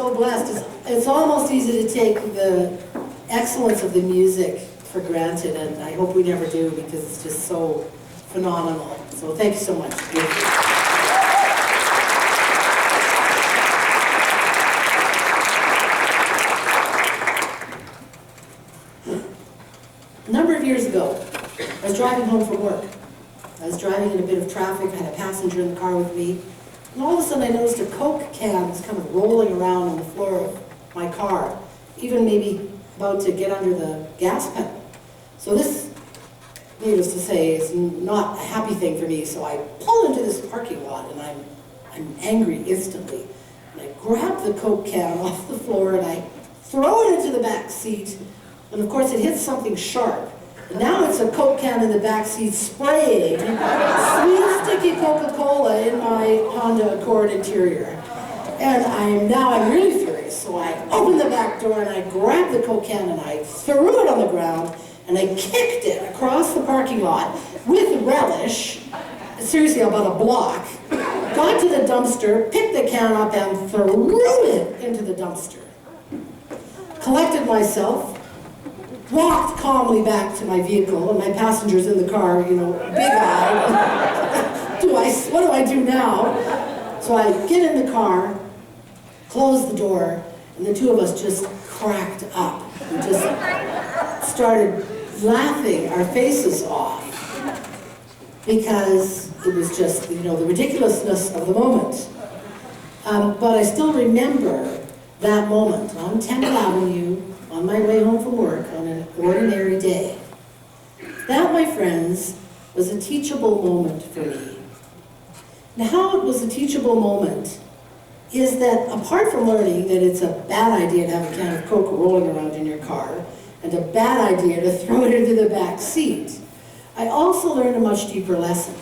so blessed. It's almost easy to take the excellence of the music for granted, and I hope we never do because it's just so phenomenal. So thank you so much. A number of years ago, I was driving home from work. I was driving in a bit of traffic, I had a passenger in the car with me, and all of a sudden I noticed a Coke can was kind of rolling around on the floor of my car, even maybe about to get under the gas pedal. So this, needless to say, is not a happy thing for me, so I pull into this parking lot and I'm angry instantly. And I grab the Coke can off the floor and I throw it into the back seat, and of course it hits something sharp. And now it's a Coke can in the back seat spraying sweet, sticky Coca-Cola in my Honda Accord interior. And I'm really furious, so I open the back door and I grab the Coke can and I threw it on the ground and I kicked it across the parking lot with relish, seriously about a block, got to the dumpster, picked the can up and threw it into the dumpster. Collected myself, walked calmly back to my vehicle, and my passenger's in the car, you know, big-eyed. What do I do now? So I get in the car, close the door, and the two of us just cracked up. We just started laughing our faces off because it was just, you know, the ridiculousness of the moment. But I still remember that moment on 10th Avenue, on my way home from work on an ordinary day. That, my friends, was a teachable moment for me. Now, how it was a teachable moment is that, apart from learning that it's a bad idea to have a can of Coke rolling around in your car, and a bad idea to throw it into the back seat, I also learned a much deeper lesson.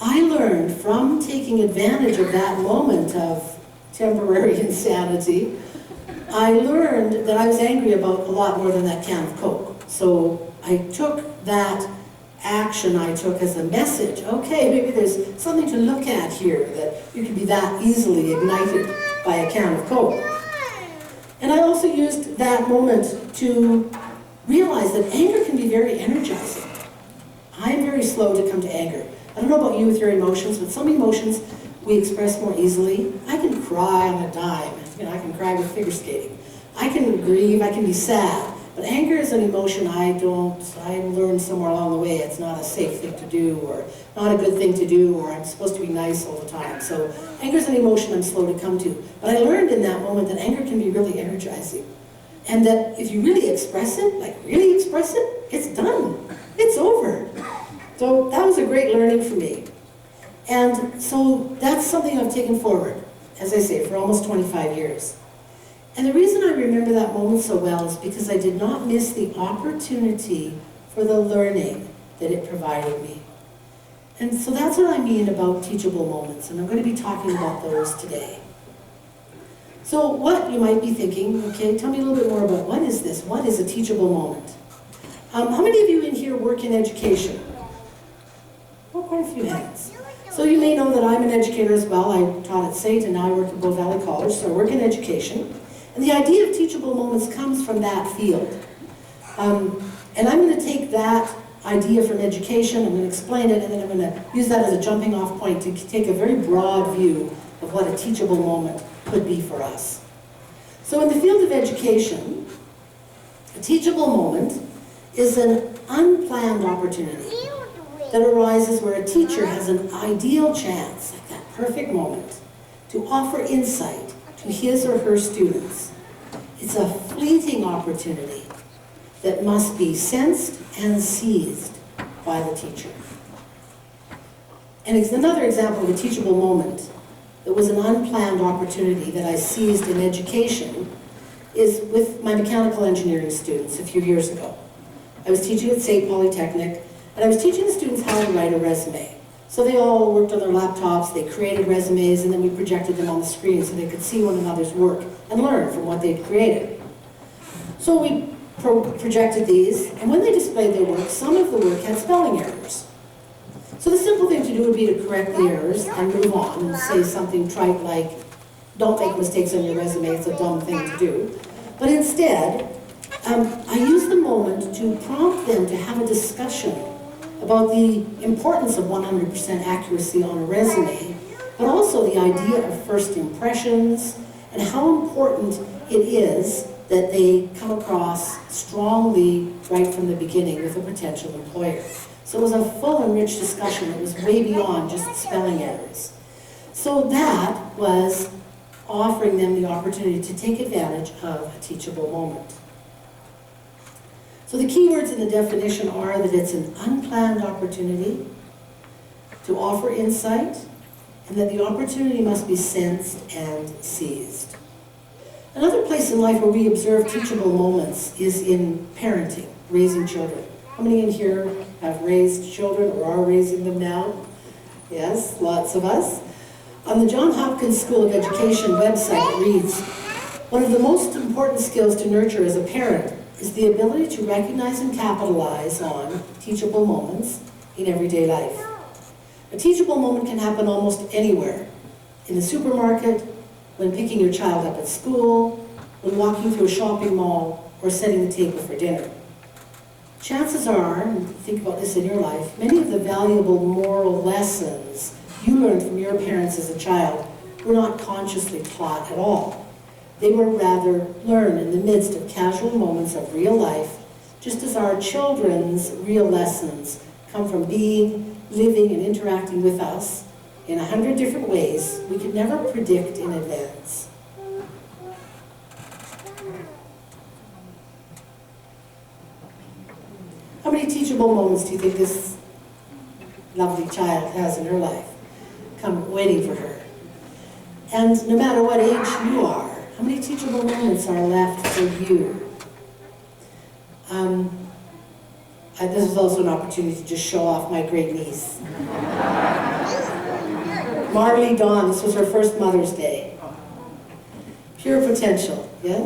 I learned from taking advantage of that moment of temporary insanity, I learned that I was angry about a lot more than that can of Coke. So I took that action I took as a message. Okay, maybe there's something to look at here, that you can be that easily ignited by a can of Coke. And I also used that moment to realize that anger can be very energizing. I'm very slow to come to anger. I don't know about you with your emotions, but some emotions we express more easily. I can cry on a dime. You know, I can cry with figure skating. I can grieve, I can be sad. But anger is an emotion I learned somewhere along the way it's not a safe thing to do, or not a good thing to do, or I'm supposed to be nice all the time. So anger is an emotion I'm slow to come to. But I learned in that moment that anger can be really energizing. And that if you really express it, like really express it, it's done. It's over. So that was a great learning for me. And so that's something I've taken forward, as I say, for almost 25 years. And the reason I remember that moment so well is because I did not miss the opportunity for the learning that it provided me. And so that's what I mean about teachable moments, and I'm going to be talking about those today. So what you might be thinking, okay, tell me a little bit more about what is this? What is a teachable moment? How many of you in here work in education? Well, quite a few hands. So you may know that I'm an educator as well. I taught at SAIT and now I work at Bow Valley College, so I work in education. And the idea of teachable moments comes from that field. And I'm going to take that idea from education, I'm going to explain it, and then I'm going to use that as a jumping off point to take a very broad view of what a teachable moment could be for us. So in the field of education, a teachable moment is an unplanned opportunity that arises where a teacher has an ideal chance, at that perfect moment, to offer insight to his or her students. It's a fleeting opportunity that must be sensed and seized by the teacher. And it's another example of a teachable moment that was an unplanned opportunity that I seized in education is with my mechanical engineering students a few years ago. I was teaching at St. Polytechnic, and I was teaching the students how to write a resume. So they all worked on their laptops, they created resumes, and then we projected them on the screen so they could see one another's work and learn from what they'd created. So we projected these, and when they displayed their work, some of the work had spelling errors. So the simple thing to do would be to correct the errors and move on and say something trite like, don't make mistakes on your resume, it's a dumb thing to do. But instead, I use the moment to prompt them to have a discussion about the importance of 100% accuracy on a resume, but also the idea of first impressions and how important it is that they come across strongly right from the beginning with a potential employer. So it was a full and rich discussion that was way beyond just spelling errors. So that was offering them the opportunity to take advantage of a teachable moment. So the key words in the definition are that it's an unplanned opportunity to offer insight, and that the opportunity must be sensed and seized. Another place in life where we observe teachable moments is in parenting, raising children. How many in here have raised children or are raising them now? Yes, lots of us. On the Johns Hopkins School of Education website, it reads, "One of the most important skills to nurture as a parent is the ability to recognize and capitalize on teachable moments in everyday life." A teachable moment can happen almost anywhere. In the supermarket, when picking your child up at school, when walking through a shopping mall, or setting the table for dinner. Chances are, and think about this in your life, many of the valuable moral lessons you learned from your parents as a child were not consciously taught at all. They were rather learned in the midst of casual moments of real life, just as our children's real lessons come from being, living, and interacting with us in 100 different ways we could never predict in advance. How many teachable moments do you think this lovely child has in her life come waiting for her? And no matter what age you are, how many teachable moments are left for you? This is also an opportunity to just show off my great niece. Marley Dawn, this was her first Mother's Day. Pure potential, yeah?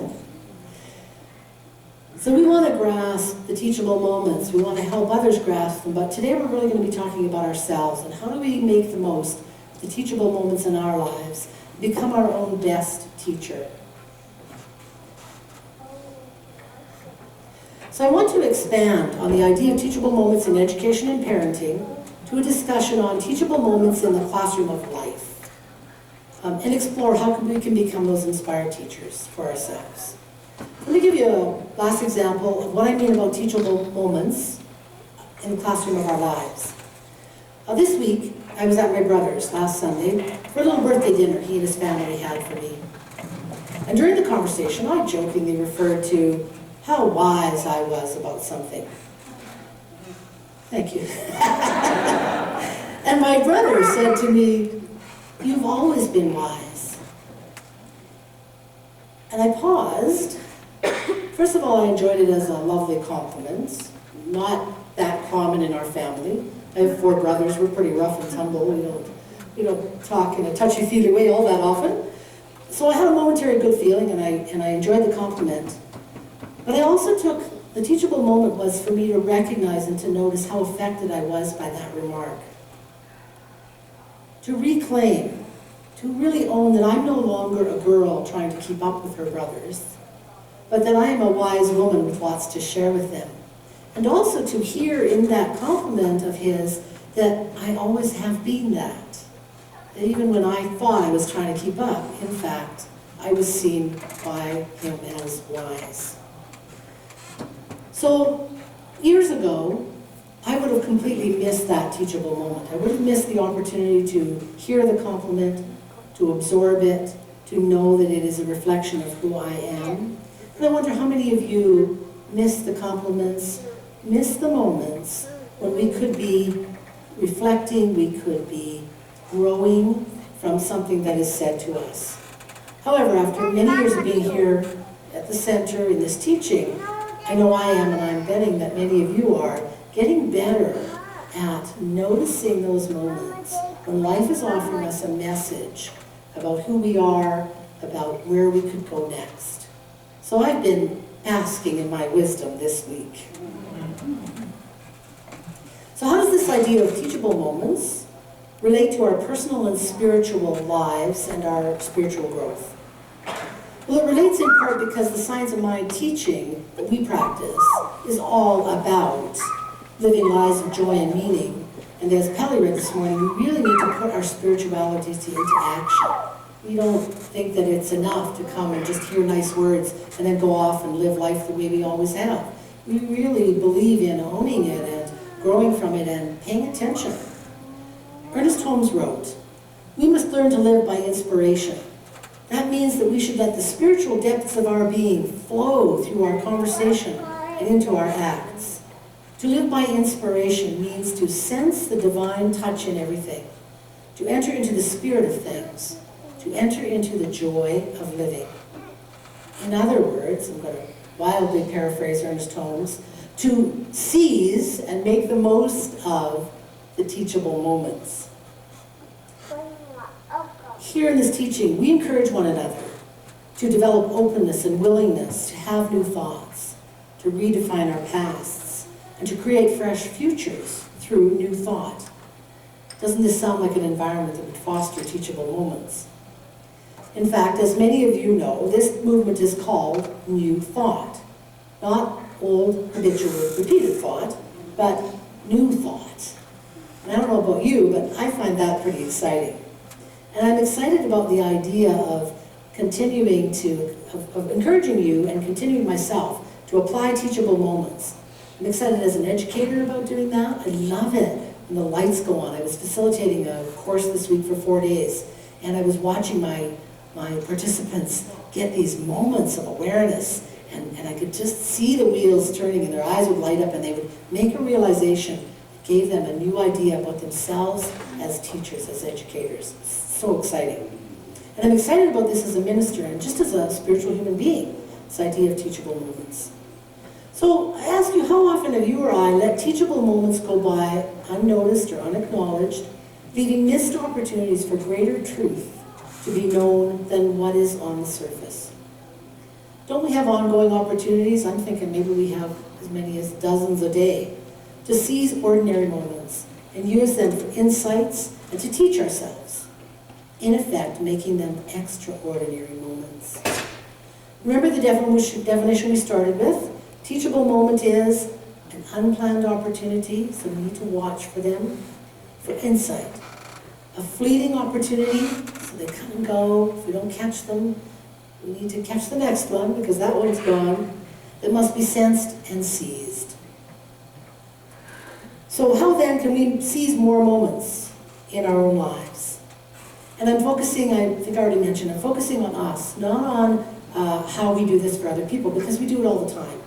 So we want to grasp the teachable moments. We want to help others grasp them, but today we're really going to be talking about ourselves and how do we make the most of the teachable moments in our lives, become our own best teacher. So I want to expand on the idea of teachable moments in education and parenting to a discussion on teachable moments in the classroom of life, and explore how we can become those inspired teachers for ourselves. Let me give you a last example of what I mean about teachable moments in the classroom of our lives. This week, I was at my brother's last Sunday for a little birthday dinner he and his family had for me. And during the conversation, I jokingly referred to how wise I was about something. Thank you. And my brother said to me, "You've always been wise." And I paused. First of all, I enjoyed it as a lovely compliment, not that common in our family. I have 4 brothers. We're pretty rough and tumble. We don't talk in a touchy-feely way all that often. So I had a momentary good feeling, and I enjoyed the compliment. But I also took, the teachable moment was for me to recognize and to notice how affected I was by that remark. To reclaim, to really own that I'm no longer a girl trying to keep up with her brothers, but that I am a wise woman with lots to share with them. And also to hear in that compliment of his that I always have been that. That even when I thought I was trying to keep up, in fact, I was seen by him as wise. So, years ago, I would have completely missed that teachable moment. I would have missed the opportunity to hear the compliment, to absorb it, to know that it is a reflection of who I am. And I wonder how many of you miss the compliments, miss the moments when we could be reflecting, we could be growing from something that is said to us. However, after many years of being here at the center in this teaching, I know I am, and I'm betting that many of you are, getting better at noticing those moments when life is offering us a message about who we are, about where we could go next. So I've been asking in my wisdom this week. So how does this idea of teachable moments relate to our personal and spiritual lives and our spiritual growth? Well, it relates in part because the Science of Mind teaching that we practice is all about living lives of joy and meaning. And as Pelly read this morning, we really need to put our spirituality into action. We don't think that it's enough to come and just hear nice words and then go off and live life the way we always have. We really believe in owning it and growing from it and paying attention. Ernest Holmes wrote, "We must learn to live by inspiration. That means that we should let the spiritual depths of our being flow through our conversation and into our acts. To live by inspiration means to sense the divine touch in everything, to enter into the spirit of things, to enter into the joy of living." In other words, I'm going to wildly paraphrase Ernest Holmes, to seize and make the most of the teachable moments. Here in this teaching, we encourage one another to develop openness and willingness to have new thoughts, to redefine our pasts, and to create fresh futures through new thought. Doesn't this sound like an environment that would foster teachable moments? In fact, as many of you know, this movement is called New Thought. Not old, habitual, repeated thought, but new thought. And I don't know about you, but I find that pretty exciting. And I'm excited about the idea of continuing to, of encouraging you and continuing myself to apply teachable moments. I'm excited as an educator about doing that. I love it when the lights go on. I was facilitating a course this week for 4 days, and I was watching my participants get these moments of awareness, and I could just see the wheels turning, and their eyes would light up, and they would make a realization that gave them a new idea about themselves as teachers, as educators. It's so exciting. And I'm excited about this as a minister and just as a spiritual human being, this idea of teachable moments. So I ask you, how often have you or I let teachable moments go by unnoticed or unacknowledged, leaving missed opportunities for greater truth to be known than what is on the surface? Don't we have ongoing opportunities? I'm thinking maybe we have as many as dozens a day to seize ordinary moments and use them for insights and to teach ourselves, in effect making them extraordinary moments. Remember the definition we started with? Teachable moment is an unplanned opportunity, so we need to watch for them, for insight. A fleeting opportunity, so they come and go. If we don't catch them, we need to catch the next one because that one's gone. That must be sensed and seized. So how then can we seize more moments in our own lives? And I'm focusing, I think I already mentioned, I'm focusing on us, not on how we do this for other people, because we do it all the time.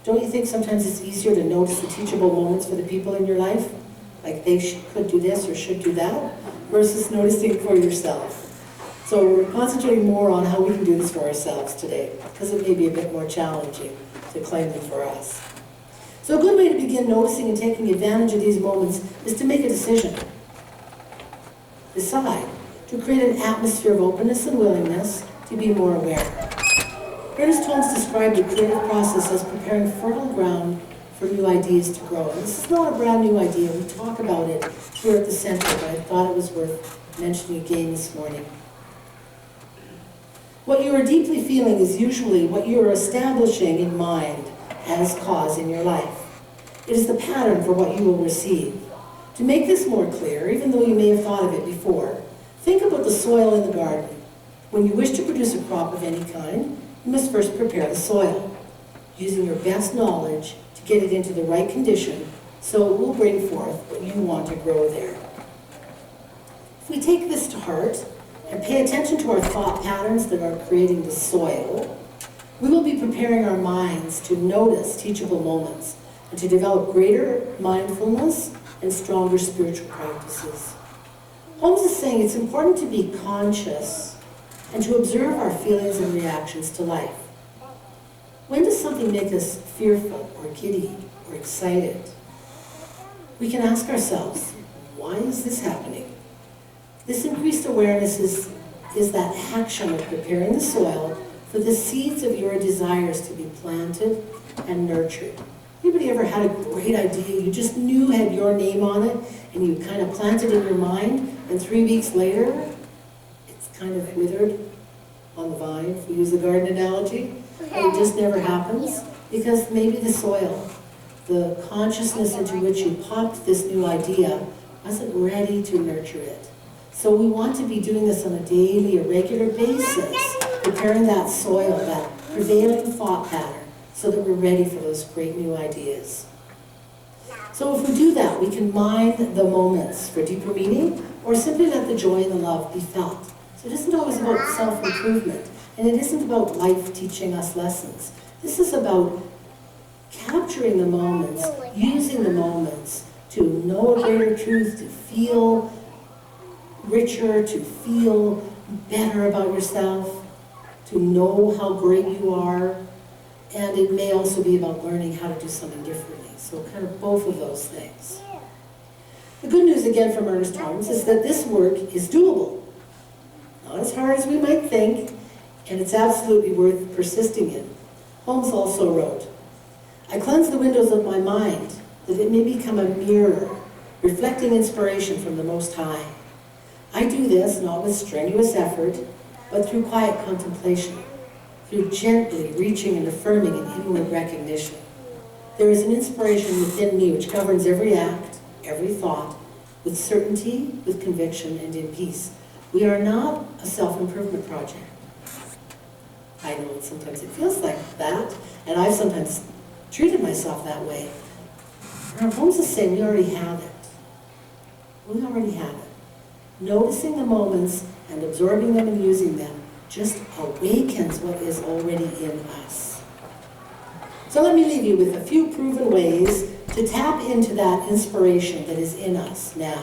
Don't you think sometimes it's easier to notice the teachable moments for the people in your life? Like they could do this or should do that, versus noticing for yourself. So we're concentrating more on how we can do this for ourselves today, because it may be a bit more challenging to claim them for us. So a good way to begin noticing and taking advantage of these moments is to make a decision. Decide to create an atmosphere of openness and willingness to be more aware. Ernest Holmes described the creative process as preparing fertile ground for new ideas to grow. And this is not a brand new idea. We talk about it here at the center, but I thought it was worth mentioning again this morning. What you are deeply feeling is usually what you are establishing in mind as cause in your life. It is the pattern for what you will receive. To make this more clear, even though you may have thought of it before, think about the soil in the garden. When you wish to produce a crop of any kind, you must first prepare the soil, using your best knowledge to get it into the right condition so it will bring forth what you want to grow there. If we take this to heart and pay attention to our thought patterns that are creating the soil, we will be preparing our minds to notice teachable moments and to develop greater mindfulness and stronger spiritual practices. Holmes is saying it's important to be conscious and to observe our feelings and reactions to life. When does something make us fearful or giddy or excited? We can ask ourselves, why is this happening? This increased awareness is that action of preparing the soil for the seeds of your desires to be planted and nurtured. Anybody ever had a great idea you just knew had your name on it and you kind of planted in your mind and 3 weeks later, it's kind of withered on the vine, if we use the garden analogy. And it just never happens, because maybe the soil, the consciousness into which you popped this new idea, wasn't ready to nurture it. So we want to be doing this on a daily, a regular basis, preparing that soil, that prevailing thought pattern, so that we're ready for those great new ideas. So if we do that, we can mine the moments for deeper meaning, or simply let the joy and the love be felt. So it isn't always about self-improvement, and it isn't about life teaching us lessons. This is about capturing the moments, using the moments to know a greater truth, to feel richer, to feel better about yourself, to know how great you are, and it may also be about learning how to do something differently. So kind of both of those things. The good news, again, from Ernest Holmes is that this work is doable. Not as hard as we might think, and it's absolutely worth persisting in. Holmes also wrote, "I cleanse the windows of my mind, that it may become a mirror, reflecting inspiration from the Most High. I do this not with strenuous effort, but through quiet contemplation, through gently reaching and affirming an inward recognition. There is an inspiration within me which governs every act, every thought, with certainty, with conviction, and in peace. We are not a self-improvement project." I know sometimes it feels like that, and I've sometimes treated myself that way. And Holmes is saying we already have it. We already have it. Noticing the moments and absorbing them and using them just awakens what is already in us. So let me leave you with a few proven ways to tap into that inspiration that is in us now.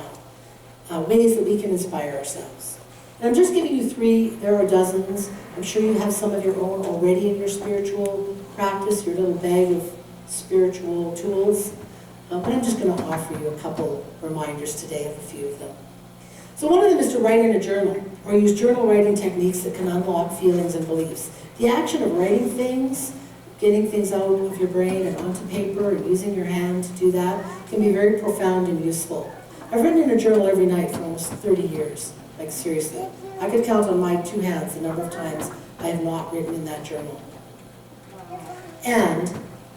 Ways that we can inspire ourselves. And I'm just giving you 3, there are dozens. I'm sure you have some of your own already in your spiritual practice, your little bag of spiritual tools. But I'm just going to offer you a couple reminders today of a few of them. So one of them is to write in a journal, or use journal writing techniques that can unlock feelings and beliefs. The action of writing things, getting things out of your brain and onto paper, and using your hand to do that, can be very profound and useful. I've written in a journal every night for almost 30 years. Like, seriously. I could count on my 2 hands the number of times I have not written in that journal. And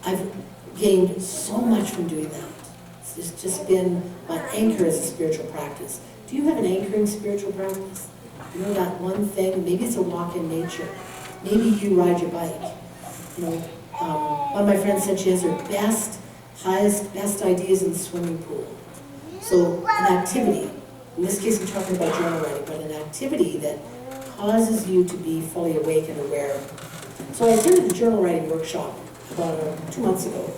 I've gained so much from doing that. It's just been my anchor as a spiritual practice. Do you have an anchoring spiritual practice? You know, that one thing, maybe it's a walk in nature. Maybe you ride your bike. You know, one of my friends said she has her best ideas in the swimming pool. So an activity, in this case I'm talking about journal writing, but an activity that causes you to be fully awake and aware. So I attended the journal writing workshop about 2 months ago,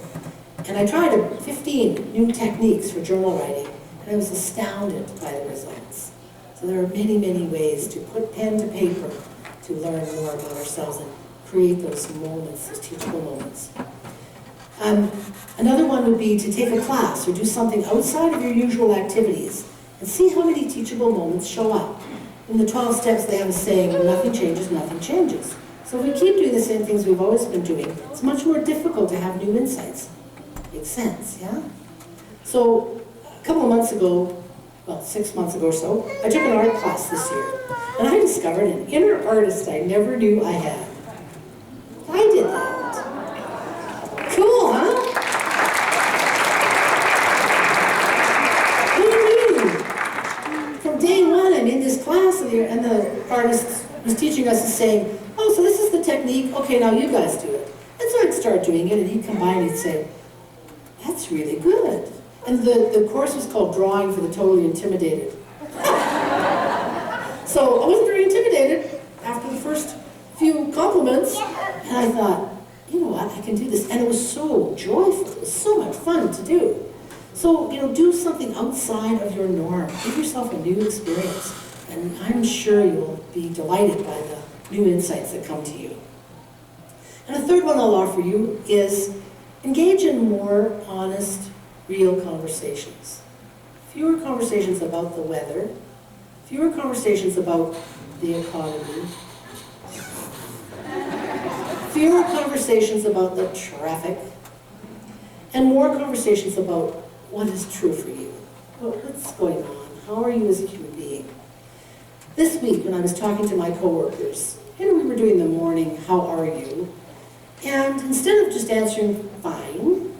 and I tried 15 new techniques for journal writing, and I was astounded by the results. So there are many, many ways to put pen to paper to learn more about ourselves and create those moments, those teachable moments. Another one would be to take a class or do something outside of your usual activities and see how many teachable moments show up. In the 12 steps they have a saying, when nothing changes, nothing changes. So if we keep doing the same things we've always been doing, it's much more difficult to have new insights. Makes sense, yeah? So a couple of months ago, well, 6 months ago or so, I took an art class this year, and I discovered an inner artist I never knew I had. I did that. Cool, huh? What do you mean? From day one, I'm in this class, and the artist was teaching us and saying, "Oh, so this is the technique. Okay, now you guys do it." And so I'd start doing it, and he'd come by and he'd say, "That's really good." And the course was called Drawing for the Totally Intimidated. So I wasn't very intimidated after the first few compliments, and I thought, you know what, I can do this. And it was so joyful, it was so much fun to do. So, you know, do something outside of your norm. Give yourself a new experience, and I'm sure you'll be delighted by the new insights that come to you. And a third one I'll offer you is engage in more honest, real conversations. Fewer conversations about the weather, fewer conversations about the economy, fewer conversations about the traffic, and more conversations about what is true for you. What's going on? How are you as a human being? This week, when I was talking to my coworkers, we were doing the morning, how are you? And instead of just answering fine,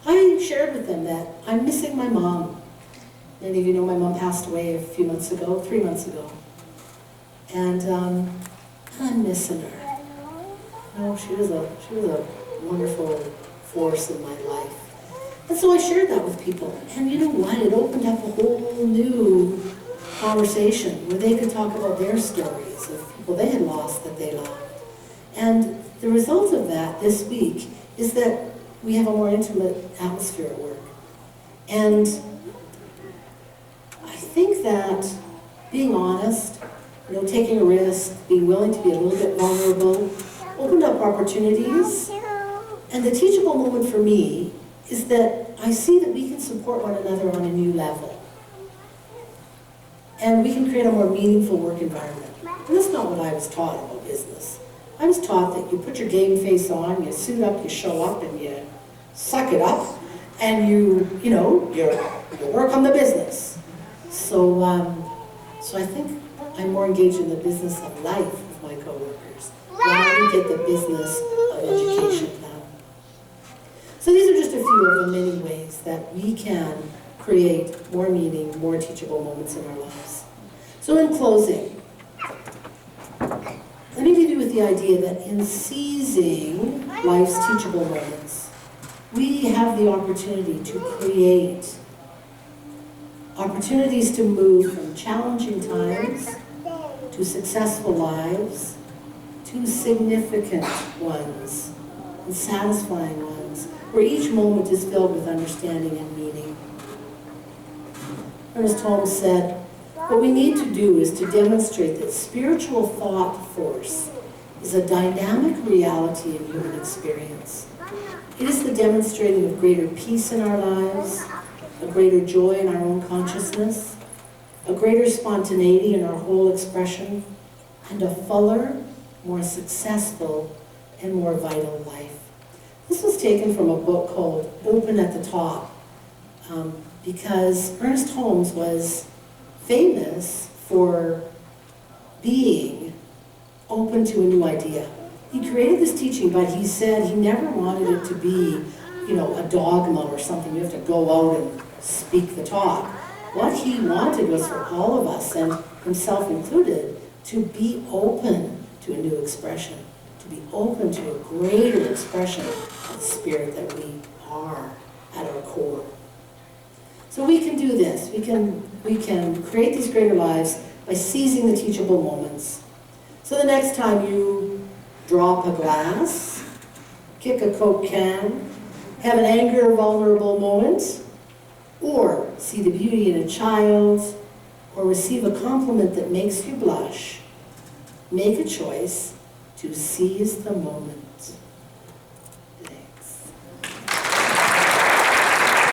I shared with them that I'm missing my mom. Many of you know my mom passed away a few months ago, 3 months ago. And I'm missing her. No, she was a wonderful force in my life. And so I shared that with people. And you know what? It opened up a whole new conversation where they could talk about their stories of people they had lost that they loved. And the result of that this week is that we have a more intimate atmosphere at work. And I think that being honest, taking a risk, being willing to be a little bit vulnerable, opened up opportunities. And the teachable moment for me is that I see that we can support one another on a new level. And we can create a more meaningful work environment. And that's not what I was taught about business. I was taught that you put your game face on, you suit up, you show up, and you suck it up, and you work on the business. So I think I'm more engaged in the business of life with my coworkers. How do we get the business of education done? So these are just a few of the many ways that we can create more meaning, more teachable moments in our lives. So in closing, let me leave you with the idea that in seizing life's teachable moments, we have the opportunity to create opportunities to move from challenging times to successful lives to significant ones and satisfying ones, where each moment is filled with understanding and meaning. Ernest Holmes said, "What we need to do is to demonstrate that spiritual thought force is a dynamic reality in human experience. It is the demonstrating of greater peace in our lives, a greater joy in our own consciousness, a greater spontaneity in our whole expression, and a fuller, more successful, and more vital life." This was taken from a book called Open at the Top, because Ernest Holmes was famous for being open to a new idea. He created this teaching, but he said he never wanted it to be, a dogma or something. You have to go out and speak the talk. What he wanted was for all of us, and himself included, to be open to a new expression, to be open to a greater expression of the spirit that we are at our core. So we can do this. We can create these greater lives by seizing the teachable moments. So the next time you drop a glass, kick a Coke can, have an anger or vulnerable moment, or see the beauty in a child, or receive a compliment that makes you blush, make a choice to seize the moment.